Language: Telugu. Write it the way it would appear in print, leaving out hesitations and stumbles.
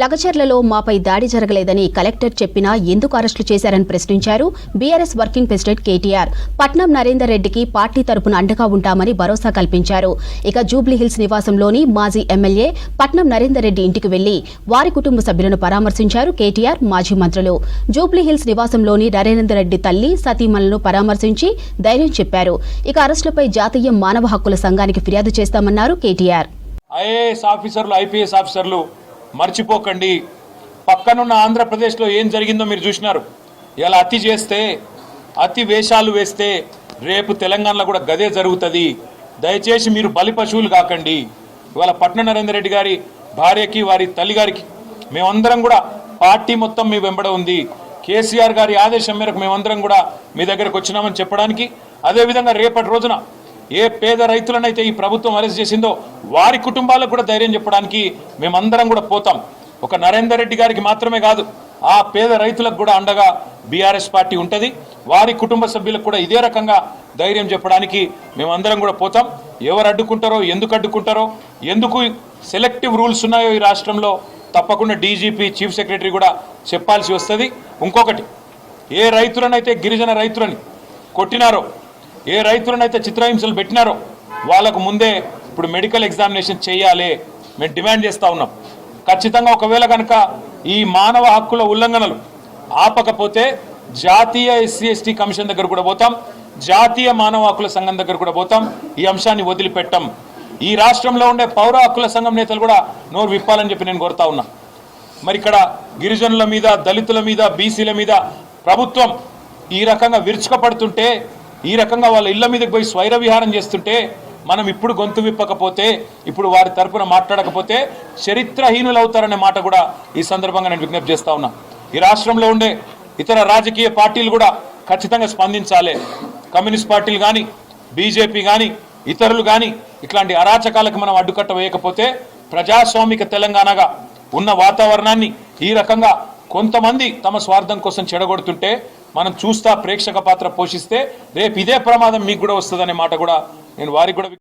లగచర్లలో మాపై దాడి జరగలేదని కలెక్టర్ చెప్పినా ఎందుకు అరెస్టులు చేశారని ప్రశ్నించారు BRS working president KTR. Patnam Narender రెడ్డికి పార్టీ తరపున అండగా ఉంటామని భరోసా కల్పించారు. ఇక జూబ్లీహిల్స్ నివాసంలోని మాజీ ఎమ్మెల్యే పట్నం నరేందర్ రెడ్డి ఇంటికి వెళ్లి వారి కుటుంబ సభ్యులను పరామర్శించారు కేటీఆర్, మాజీ మంత్రులు. జూబ్లీహిల్స్ నివాసంలోని నరేందర్ రెడ్డి తల్లి సతీమణులను పరామర్శించి ధైర్యం చెప్పారు. ఇక అరెస్టులపై జాతీయ మానవ హక్కుల సంఘానికి ఫిర్యాదు చేస్తామన్నారు కేటీఆర్. ఐఏఎస్ ఆఫీసర్లు, ఐపీఎస్ ఆఫీసర్లు మర్చిపోకండి, పక్కనున్న ఆంధ్రప్రదేశ్లో ఏం జరిగిందో మీరు చూసినారు. ఇలా అతి చేస్తే, అతి వేషాలు వేస్తే రేపు తెలంగాణలో కూడా గదే జరుగుతుంది. దయచేసి మీరు బలి పశువులు కాకండి. ఇవాళ పట్నం నరేందర్ రెడ్డి గారి భార్యకి, వారి తల్లిగారికి మేమందరం కూడా పార్టీ మొత్తం మీ వెంబడ ఉంది. కేసీఆర్ గారి ఆదేశం మేరకు మేమందరం కూడా మీ దగ్గరకు వచ్చినామని చెప్పడానికి, అదేవిధంగా రేపటి రోజున ఏ పేద రైతులనైతే ఈ ప్రభుత్వం అరెస్ట్ చేసిందో వారి కుటుంబాలకు కూడా ధైర్యం చెప్పడానికి మేమందరం కూడా పోతాం. ఒక నరేందర్ రెడ్డి గారికి మాత్రమే కాదు, ఆ పేద రైతులకు కూడా అండగా బీఆర్ఎస్ పార్టీ ఉంటుంది. వారి కుటుంబ సభ్యులకు కూడా ఇదే రకంగా ధైర్యం చెప్పడానికి మేమందరం కూడా పోతాం. ఎవరు అడ్డుకుంటారో, ఎందుకు అడ్డుకుంటారో, ఎందుకు సెలెక్టివ్ రూల్స్ ఉన్నాయో ఈ రాష్ట్రంలో తప్పకుండా డీజీపీ, చీఫ్ సెక్రటరీ కూడా చెప్పాల్సి వస్తుంది. ఇంకొకటి, ఏ రైతులనైతే గిరిజన రైతులని కొట్టినారో, ఏ రైతులనైతే చిత్రహింసలు పెట్టినారో వాళ్ళకు ముందే ఇప్పుడు మెడికల్ ఎగ్జామినేషన్ చేయాలి మేము డిమాండ్ చేస్తూ ఉన్నాం. ఖచ్చితంగా ఒకవేళ కనుక ఈ మానవ హక్కుల ఉల్లంఘనలు ఆపకపోతే జాతీయ ఎస్సీ ఎస్టీ కమిషన్ దగ్గర కూడా పోతాం, జాతీయ మానవ హక్కుల సంఘం దగ్గర కూడా పోతాం. ఈ అంశాన్ని వదిలిపెట్టాం. ఈ రాష్ట్రంలో ఉండే పౌర హక్కుల సంఘం నేతలు కూడా నోరు విప్పాలని చెప్పి నేను కోరుతా ఉన్నా. మరి ఇక్కడ గిరిజనుల మీద, దళితుల మీద, బీసీల మీద ప్రభుత్వం ఈ రకంగా విరుచుకపడుతుంటే, ఈ రకంగా వాళ్ళ ఇళ్ల మీదకి పోయి స్వైర విహారం చేస్తుంటే మనం ఇప్పుడు గొంతు విప్పకపోతే, ఇప్పుడు వారి తరపున మాట్లాడకపోతే చరిత్రహీనులు అవుతారనే మాట కూడా ఈ సందర్భంగా నేను విజ్ఞప్తి చేస్తా ఉన్నా. ఈ రాష్ట్రంలో ఉండే ఇతర రాజకీయ పార్టీలు కూడా ఖచ్చితంగా స్పందించాలి. కమ్యూనిస్ట్ పార్టీలు కానీ, బీజేపీ కానీ, ఇతరులు కానీ ఇట్లాంటి అరాచకాలకు మనం అడ్డుకట్ట వేయకపోతే ప్రజాస్వామిక తెలంగాణగా ఉన్న వాతావరణాన్ని ఈ రకంగా కొంతమంది తమ స్వార్థం కోసం చెడగొడుతుంటే మనం చూస్తా ప్రేక్షక పాత్ర పోషిస్తే రేపు ఇదే ప్రమాదం మీకు కూడా వస్తుందనే మాట కూడా నేను వారికి కూడా